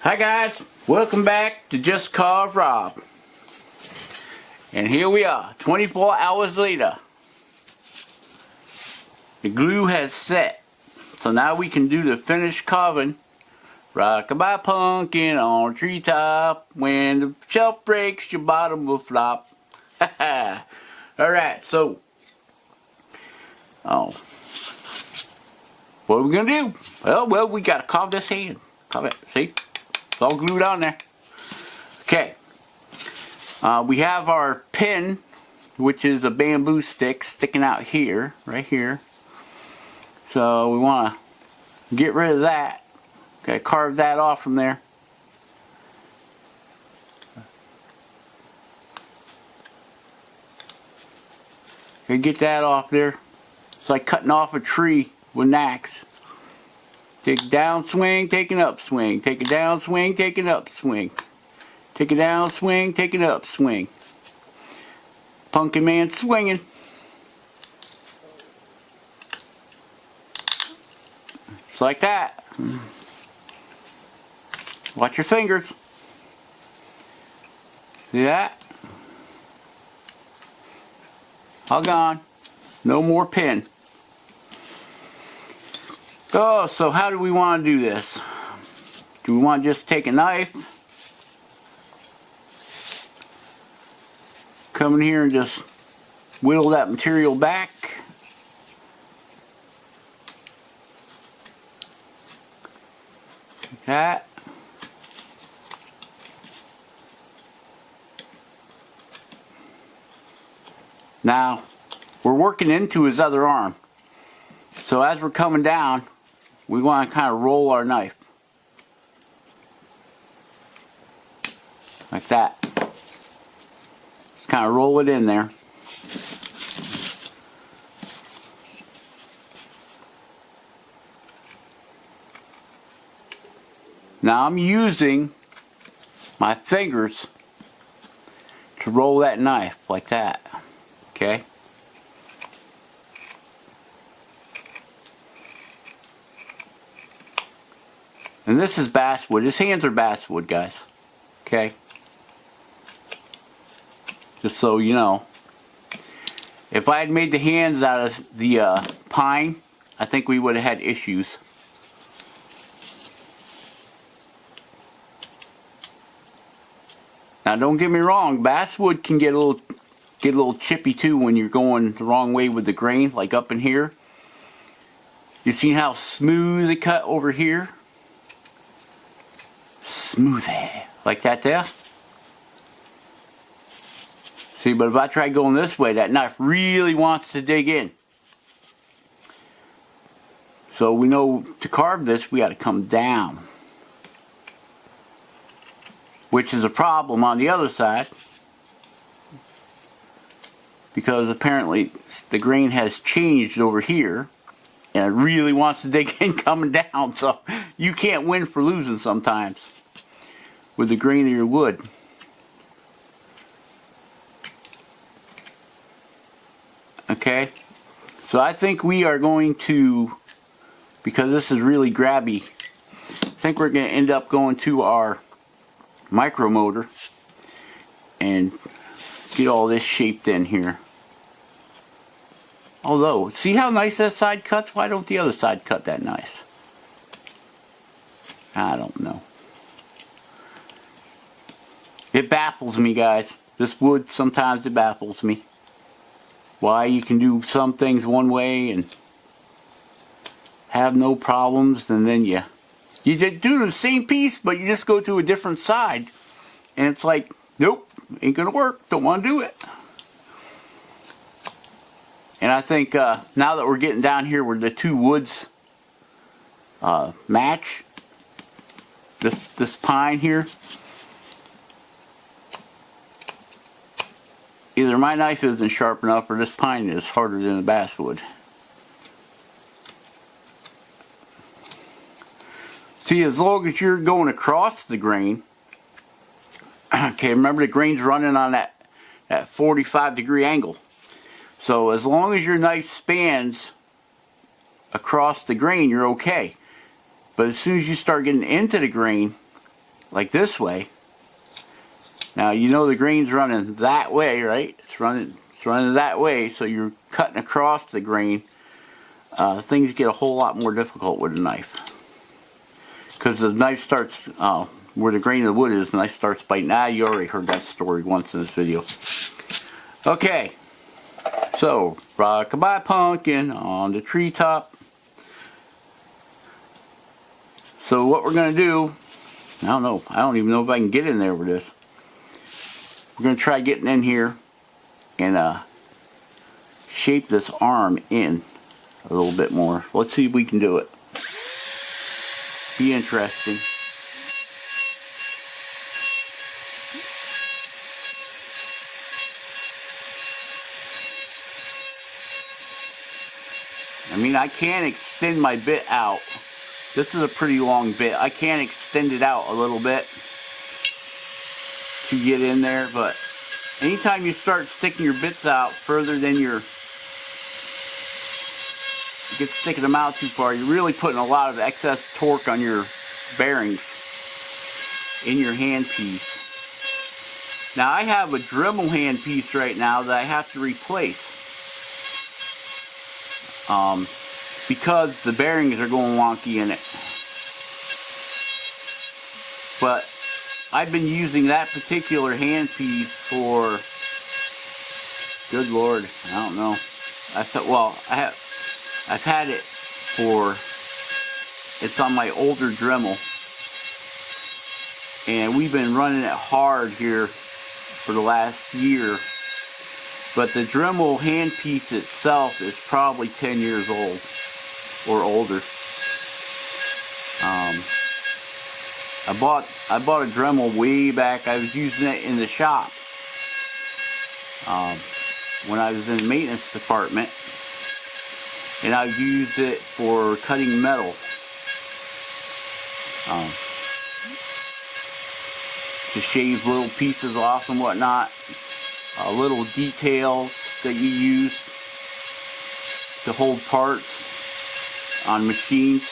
Hi guys, welcome back to Just Carve Rob. And here we are, 24 hours later. The glue has set, so now we can do the finished carving. Rock-a-bye pumpkin on a treetop. When the shelf breaks, your bottom will flop. Alright, so what are we gonna do? Well, we gotta carve this hand. Carve it, see? It's all glued on there. Okay. We have our pin, which is a bamboo stick sticking out here, right here. So we want to get rid of that. Okay, carve that off from there. Okay, get that off there. It's like cutting off a tree with an axe. Take a down swing, take an up swing. Take a down swing, take an up swing. Take a down swing, take an up swing. Pumpkin man swinging. Just like that. Watch your fingers. See that? All gone. No more pin. Oh, so how do we want to do this? Do we want to just take a knife, come in here and just whittle that material back? Like that. Now, we're working into his other arm. So as we're coming down, we want to kind of roll our knife. Like that. Just kind of roll it in there. Now I'm using my fingers to roll that knife like that. Okay? And this is basswood. His hands are basswood, guys. Okay? Just so you know. If I had made the hands out of the pine, I think we would have had issues. Now don't get me wrong, basswood can get a little chippy too when you're going the wrong way with the grain, like up in here. You see how smooth it cut over here? Smooth, like that there. See, but if I try going this way, that knife really wants to dig in. So we know to carve this, we got to come down, which is a problem on the other side, because apparently the grain has changed over here, and it really wants to dig in coming down. So you can't win for losing sometimes with the grain of your wood. Okay, so I think we are going to, because this is really grabby, I think we're going to end up going to our micromotor and get all this shaped in here. Although, see how nice that side cuts? Why don't the other side cut that nice? I don't know. It baffles me, guys. This wood, sometimes it baffles me. Why you can do some things one way and have no problems, and then you just do the same piece, but you just go to a different side. And it's like, nope, ain't gonna work. Don't want to do it. And I think now that we're getting down here where the two woods match, this pine here, either my knife isn't sharp enough or this pine is harder than the basswood. See, as long as you're going across the grain, okay, remember the grain's running on that 45-degree angle. So as long as your knife spans across the grain, you're okay. But as soon as you start getting into the grain, like this way. Now you know the grain's running that way, right? It's running that way, so you're cutting across the grain. Things get a whole lot more difficult with a knife, because the knife starts where the grain of the wood is. The knife starts biting. You already heard that story once in this video. Okay, so rock-a-bye pumpkin on the treetop. So what we're gonna do, I don't know. I don't even know if I can get in there with this. We're going to try getting in here and shape this arm in a little bit more. Let's see if we can do it. Be interesting. I mean, I can extend my bit out. This is a pretty long bit. I can extend it out a little bit to get in there, but anytime you start sticking your bits out further than you get sticking them out too far, you're really putting a lot of excess torque on your bearings in your handpiece. Now I have a Dremel handpiece right now that I have to replace because the bearings are going wonky in it. But I've been using that particular handpiece for, good Lord, I don't know. I've had it for, it's on my older Dremel, and we've been running it hard here for the last year. But the Dremel handpiece itself is probably 10 years old or older. I bought a Dremel way back. I was using it in the shop when I was in the maintenance department, and I used it for cutting metal. To shave little pieces off and whatnot, little details that you use to hold parts on machines.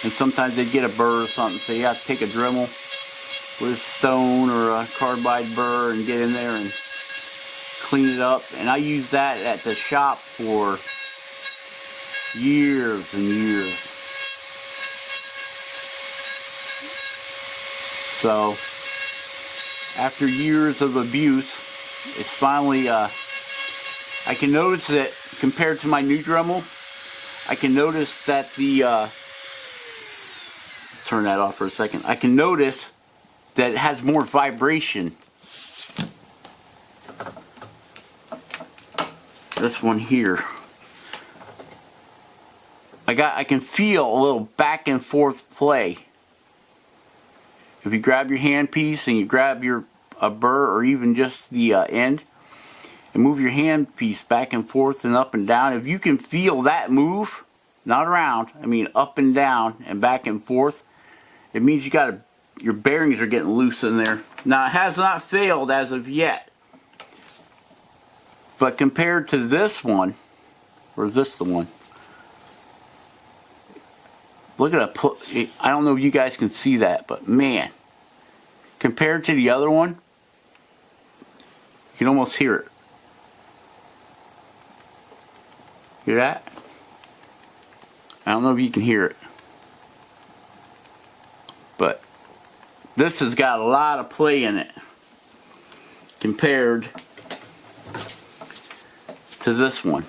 And sometimes they'd get a burr or something, so you have to take a Dremel with a stone or a carbide burr and get in there and clean it up. And I used that at the shop for years and years. So after years of abuse, it's finally, I can notice that compared to my new Dremel, I can notice that the, turn that off for a second. I can notice that it has more vibration. This one here, I can feel a little back and forth play. If you grab your handpiece and you grab a burr or even just the end and move your handpiece back and forth and up and down, if you can feel that move, not around, I mean up and down and back and forth, it means your bearings are getting loose in there. Now it has not failed as of yet, but compared to this one, or is this the one? Look at that. I don't know if you guys can see that, but man, compared to the other one, you can almost hear it. Hear that? I don't know if you can hear it, but this has got a lot of play in it compared to this one.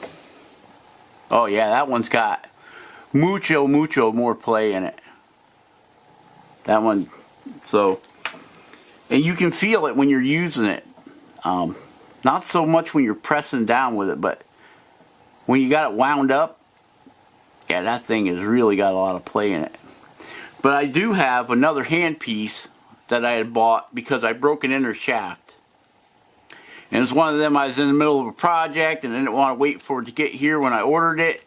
Oh yeah, that one's got mucho more play in it. That one, so, and you can feel it when you're using it. Not so much when you're pressing down with it, but when you got it wound up, yeah, that thing has really got a lot of play in it. But I do have another handpiece that I had bought because I broke an inner shaft. And it's one of them, I was in the middle of a project and I didn't want to wait for it to get here when I ordered it.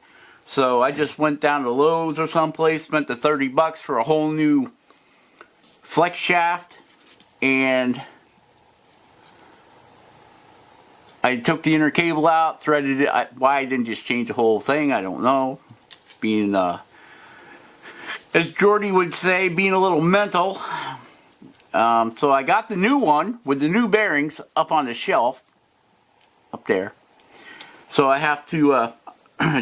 So I just went down to Lowe's or someplace, spent the $30 for a whole new flex shaft, and I took the inner cable out, threaded it. Why I didn't just change the whole thing, I don't know. Being, as Jordy would say, being a little mental. So I got the new one with the new bearings up on the shelf up there. So I have to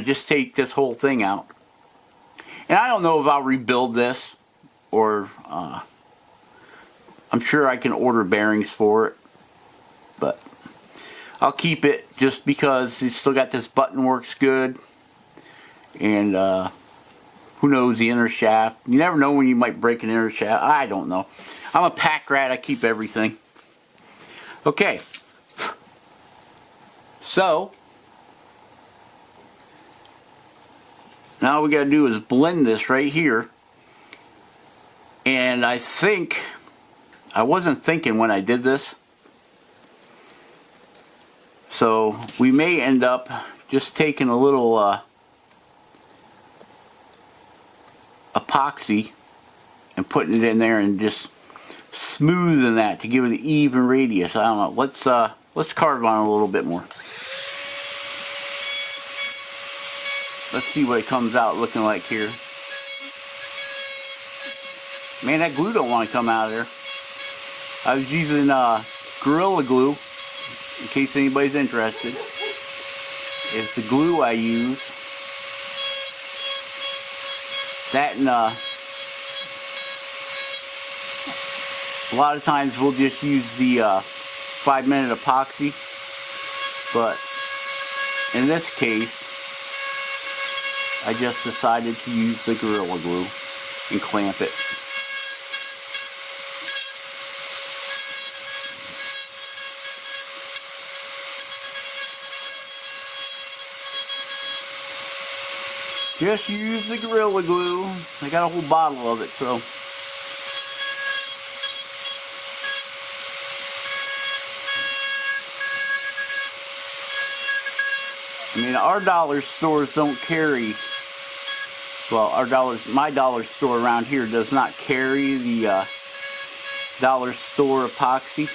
just take this whole thing out. And I don't know if I'll rebuild this, or I'm sure I can order bearings for it, but I'll keep it just because it's still got this button, works good. And who knows, the inner shaft. You never know when you might break an inner shaft. I don't know. I'm a pack rat. I keep everything. Okay. So now all we got to do is blend this right here. And I think, I wasn't thinking when I did this. So we may end up just taking a little epoxy and putting it in there and just smoothing that to give it an even radius. I don't know. Let's carve on it a little bit more. Let's see what it comes out looking like here. Man, that glue don't want to come out of there. I was using Gorilla Glue, in case anybody's interested. It's the glue I use. That and a lot of times we'll just use the 5-minute epoxy, but in this case I just decided to use the Gorilla Glue and clamp it. Just use the Gorilla Glue. I got a whole bottle of it, so. I mean, our dollar stores don't carry, well, my dollar store around here does not carry the dollar store epoxy.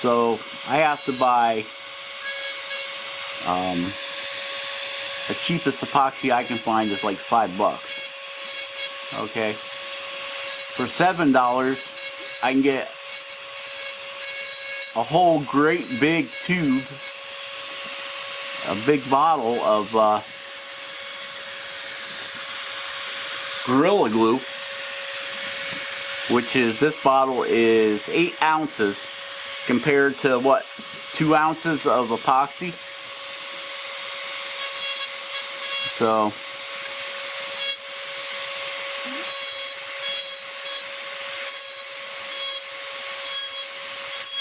So I have to buy the cheapest epoxy I can find is like $5. Okay. For $7, I can get a whole great big tube, a big bottle of Gorilla Glue, which is, this bottle is 8 ounces compared to what, 2 ounces of epoxy. So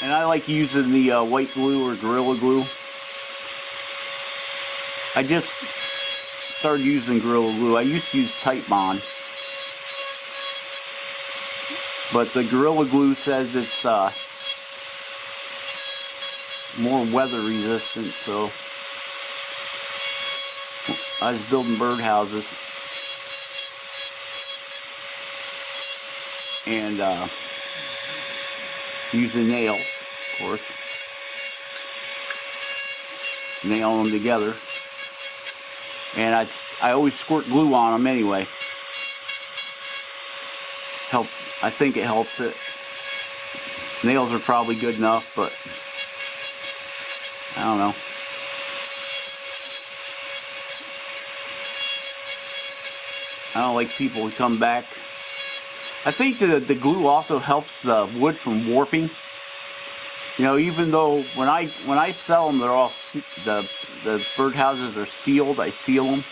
and I like using the white glue or Gorilla Glue. I just started using Gorilla Glue. I used to use Titebond, but the Gorilla Glue says it's more weather resistant, so I was building birdhouses and using nails, of course, nailing them together, and I always squirt glue on them anyway. I think it helps it. Nails are probably good enough, but I don't know. I don't like people who come back. I think that the glue also helps the wood from warping. You know, even though when I sell them, they're all the birdhouses are sealed. I seal them,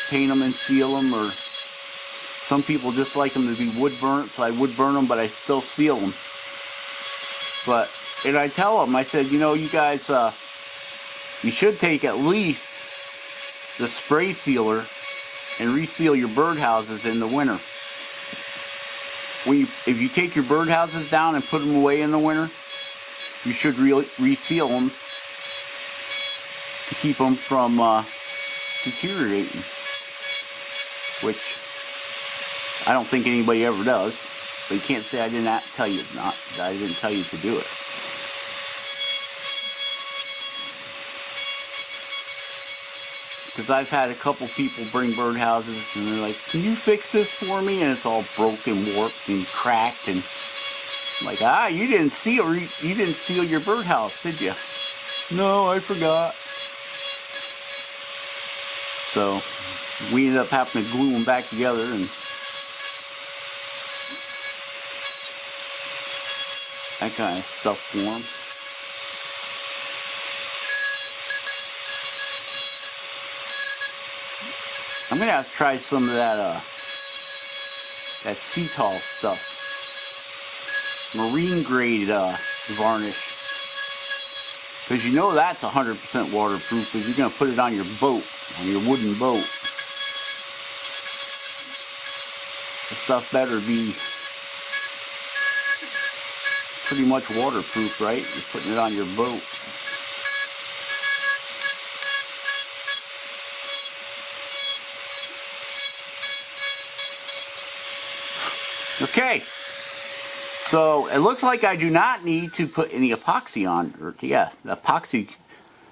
paint them, and seal them. Or some people just like them to be wood burnt, so I wood burn them, but I still seal them. And I tell them, I said, you know, you guys, you should take at least the spray sealer and reseal your birdhouses in the winter. If you take your birdhouses down and put them away in the winter, you should reseal them to keep them from deteriorating, which I don't think anybody ever does. But you can't say I didn't tell you I didn't tell you to do it. because I've had a couple people bring birdhouses and they're like, can you fix this for me? And it's all broken, warped, and cracked. And I'm like, you didn't seal your birdhouse, did you? No, I forgot. So we ended up having to glue them back together, and that kind of stuff for them. I'm gonna have to try some of that Cetal stuff, marine grade varnish, because you know that's 100% waterproof. Because you're gonna put it on your boat, on your wooden boat. The stuff better be pretty much waterproof, right? You're putting it on your boat. Okay, so it looks like I do not need to put any epoxy on, or the epoxy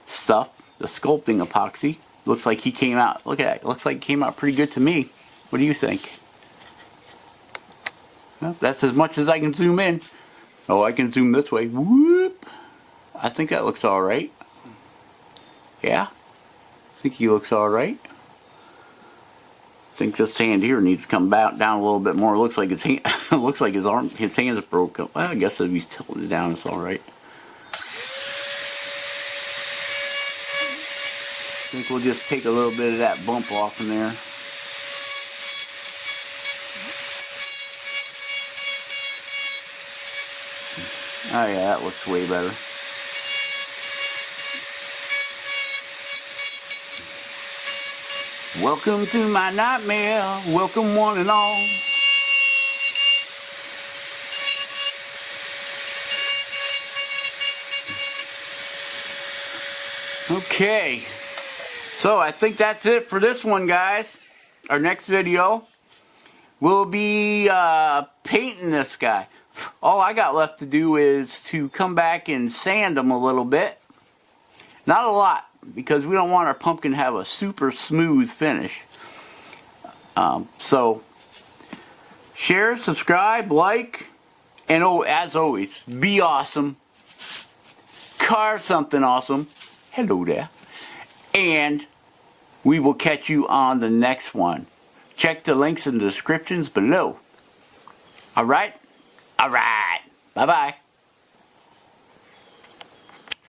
stuff, the sculpting epoxy. Looks like he came out, look at that, it looks like it came out pretty good to me. What do you think? Well, that's as much as I can zoom in. Oh, I can zoom this way. Whoop! I think that looks alright. Yeah? I think he looks alright. I think this hand here needs to come down a little bit more. It looks like his hand, looks like his hand is broken. Well, I guess if he's tilted down, it's all right. I think we'll just take a little bit of that bump off in there. Oh yeah, that looks way better. Welcome to my nightmare. Welcome one and all. Okay. So I think that's it for this one, guys. Our next video will be painting this guy. All I got left to do is to come back and sand him a little bit. Not a lot, because we don't want our pumpkin to have a super smooth finish. So share, subscribe, like, and oh, as always, be awesome. Carve something awesome. Hello there. And we will catch you on the next one. Check the links in the descriptions below. Alright? Alright. Bye-bye.